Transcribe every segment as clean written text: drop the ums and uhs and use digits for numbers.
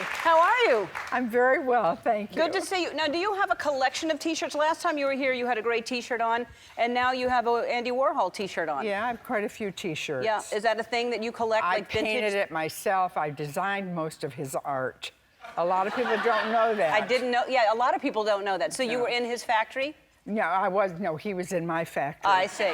How are you? I'm very well, thank you. Good to see you. Now, do you have a collection of T-shirts? Last time you were here, you had a great T-shirt on, and now you have an Andy Warhol T-shirt on. Yeah, I have quite a few T-shirts. Yeah, is that a thing that you collect, like vintage? I painted it myself. I designed most of his art. A lot of people don't know that. I didn't know. Yeah, a lot of people don't know that. So you were in his factory? No, he was in my factory. I see.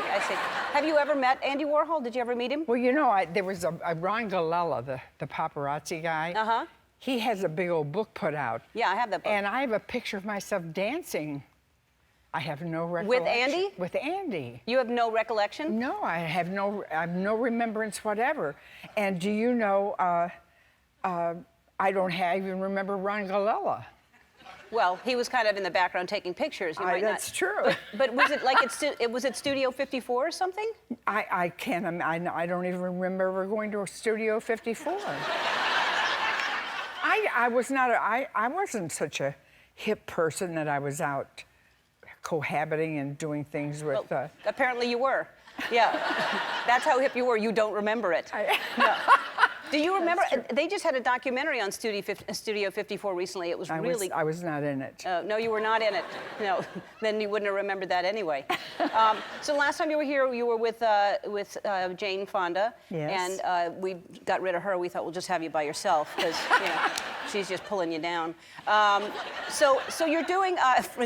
Have you ever met Andy Warhol? Did you ever meet him? Well, you know, there was a Ron Galella, the paparazzi guy. Uh-huh. He has a big old book put out. Yeah, I have that book. And I have a picture of myself dancing. I have no recollection. With Andy? With Andy. You have no recollection? No, I have no remembrance whatever. And do you know, I don't even remember Ron Galella. Well, he was kind of in the background taking pictures. You might that's not. true. But was it like was it Studio 54 or something? I don't even remember ever going to a Studio 54. I wasn't such a hip person that I was out cohabiting and doing things with. Well, apparently you were. Yeah, that's how hip you were. You don't remember it. No. Do you remember? They just had a documentary on Studio 54 recently. It was really. I was not in it. No, you were not in it. No, then you wouldn't have remembered that anyway. So last time you were here, you were with Jane Fonda. Yes. And we got rid of her. We thought we'll just have you by yourself because she's just pulling you down. So you're doing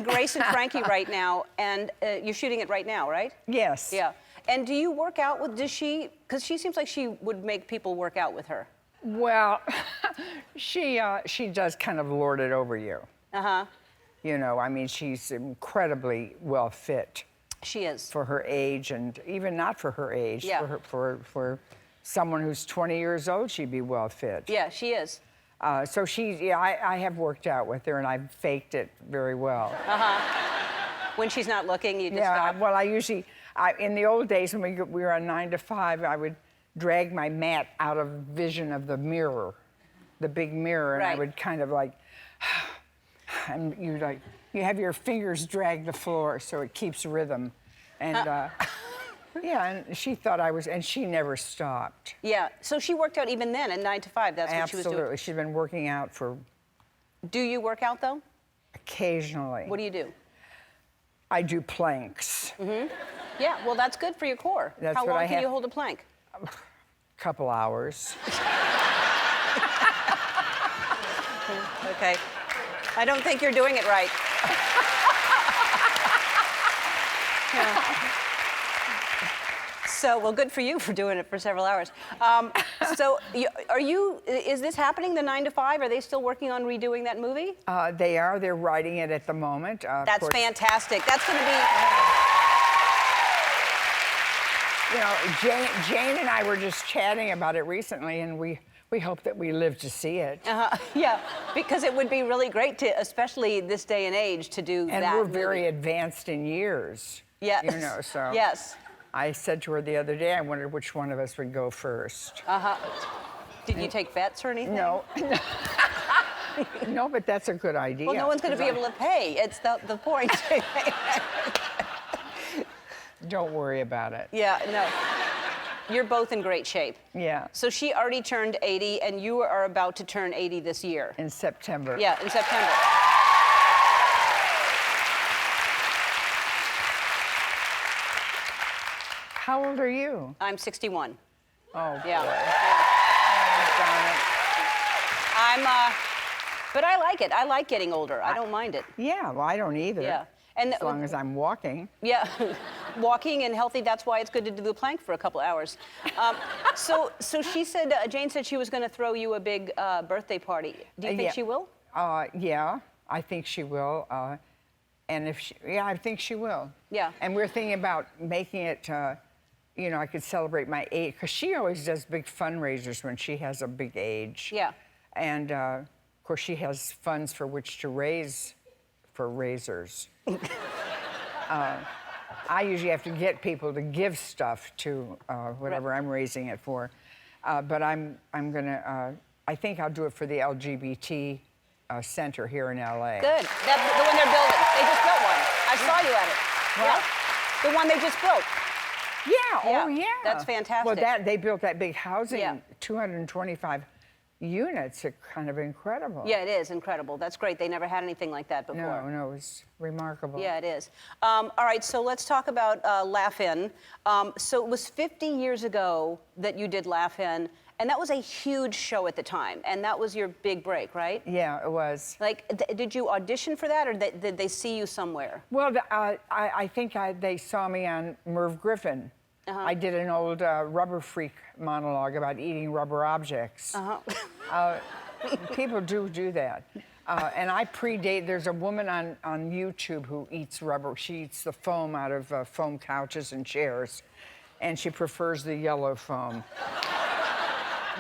Grace and Frankie right now, and you're shooting it right now, right? Yes. Yeah. And do you work out with, does she, because she seems like she would make people work out with her. Well, she does kind of lord it over you. Uh-huh. You know, I mean, she's incredibly well fit. She is. For her age, and even not for her age. Yeah. For someone who's 20 years old, she'd be well fit. Yeah, she is. So I have worked out with her, and I've faked it very well. Uh-huh. When she's not looking, you just stop? Well, I usually... in the old days, when we were on 9 to 5, I would drag my mat out of vision of the mirror, the big mirror, and I would kind of like, and you have your fingers drag the floor so it keeps rhythm, and yeah, and she thought I was, and she never stopped. Yeah, so she worked out even then at 9 to 5. That's what she was doing. Absolutely, she'd been working out for. Do you work out though? Occasionally. What do you do? I do planks. Mm-hmm. Yeah, well, that's good for your core. That's How long can you hold a plank? A couple hours. Okay. I don't think you're doing it right. So, well, good for you for doing it for several hours. So, is this happening, the 9 to 5? Are they still working on redoing that movie? They are. They're writing it at the moment. That's fantastic. That's going to be... You know, Jane and I were just chatting about it recently, and we hope that we live to see it. Yeah, because it would be really great to, especially this day and age, to do that. And we're very advanced in years. Yes. You know, so. Yes. I said to her the other day, I wondered which one of us would go first. Did you take bets or anything? No. No, but that's a good idea. Well, no one's going to be able to pay. It's the point. Don't worry about it. Yeah, no. You're both in great shape. Yeah. So she already turned 80, and you are about to turn 80 this year. In September. Yeah, in September. How old are you? I'm 61. Oh, yeah. Boy. I'm, but I like it. I like getting older. I don't mind it. Yeah, well, I don't either. Yeah. And as long as I'm walking. Yeah, walking and healthy, that's why it's good to do the plank for a couple hours. So she said, Jane said she was going to throw you a big birthday party. Do you think she will? Yeah, I think she will. And I think she will. Yeah. And we're thinking about making it, you know, I could celebrate my age, because she always does big fundraisers when she has a big age. Yeah. And, of course, she has funds for which to raise for razors. I usually have to get people to give stuff to whatever I'm raising it for. But I'm gonna, I think I'll do it for the LGBT center here in LA. Good. The one they're building. They just built one. I saw you at it. What? Yeah. The one they just built. Yeah, oh yeah. That's fantastic. Well, they built that big housing, Yeah. 225 units are kind of incredible. Yeah, it is incredible. That's great. They never had anything like that before. No, it was remarkable. Yeah, it is. All right, so let's talk about Laugh In. So it was 50 years ago that you did Laugh In, and that was a huge show at the time, and that was your big break, right? Yeah, it was. Like, did you audition for that, or did they see you somewhere? Well, I think they saw me on Merv Griffin. I did an old Rubber Freak monologue about eating rubber objects. People do that. And I predate, there's a woman on YouTube who eats rubber. She eats the foam out of foam couches and chairs, and she prefers the yellow foam.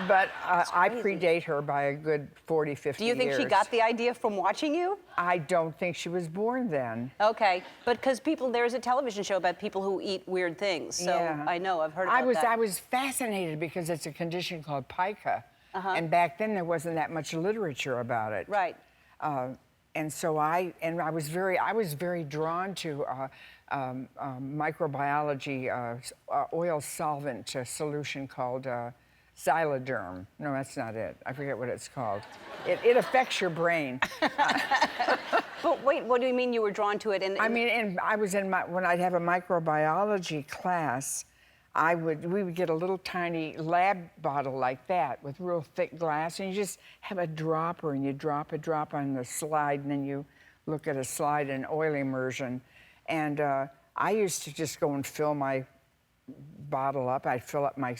But I predate her by a good 40, 50 years. Do you think she got the idea from watching you? I don't think she was born then. Okay, but because there's a television show about people who eat weird things, so Yeah. I know, I've heard about that. I was fascinated because it's a condition called pica, and back then there wasn't that much literature about it. Right. And so I was very drawn to microbiology oil solvent solution called Xyloderm. No, that's not it. I forget what it's called. It affects your brain. But wait, what do you mean you were drawn to it? I was when I'd have a microbiology class, we would get a little tiny lab bottle like that with real thick glass, and you just have a dropper, and you drop a drop on the slide, and then you look at a slide in oil immersion. And I used to just go and fill my bottle up. I'd fill up my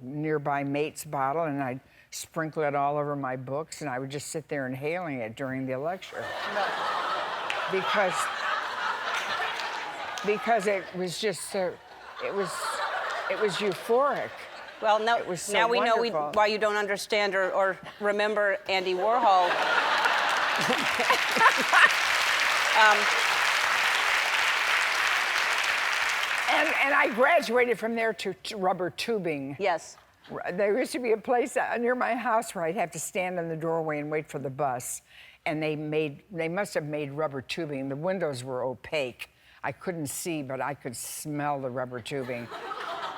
nearby mate's bottle, and I'd sprinkle it all over my books, and I would just sit there inhaling it during the lecture. Because it was just it was euphoric. Well, no, It was so now we know wonderful. why you don't understand or remember Andy Warhol. And I graduated from there to rubber tubing. Yes. There used to be a place near my house where I'd have to stand in the doorway and wait for the bus. And they must have made rubber tubing. The windows were opaque. I couldn't see, but I could smell the rubber tubing.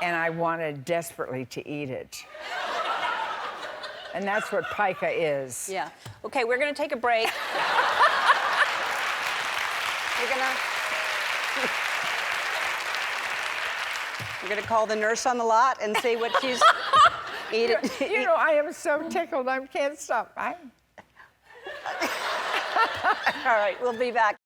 And I wanted desperately to eat it. And that's what pica is. Yeah. Okay, we're going to take a break. We're going to call the nurse on the lot and see what she's eating. You know, I am so tickled. I can't stop. All right, we'll be back.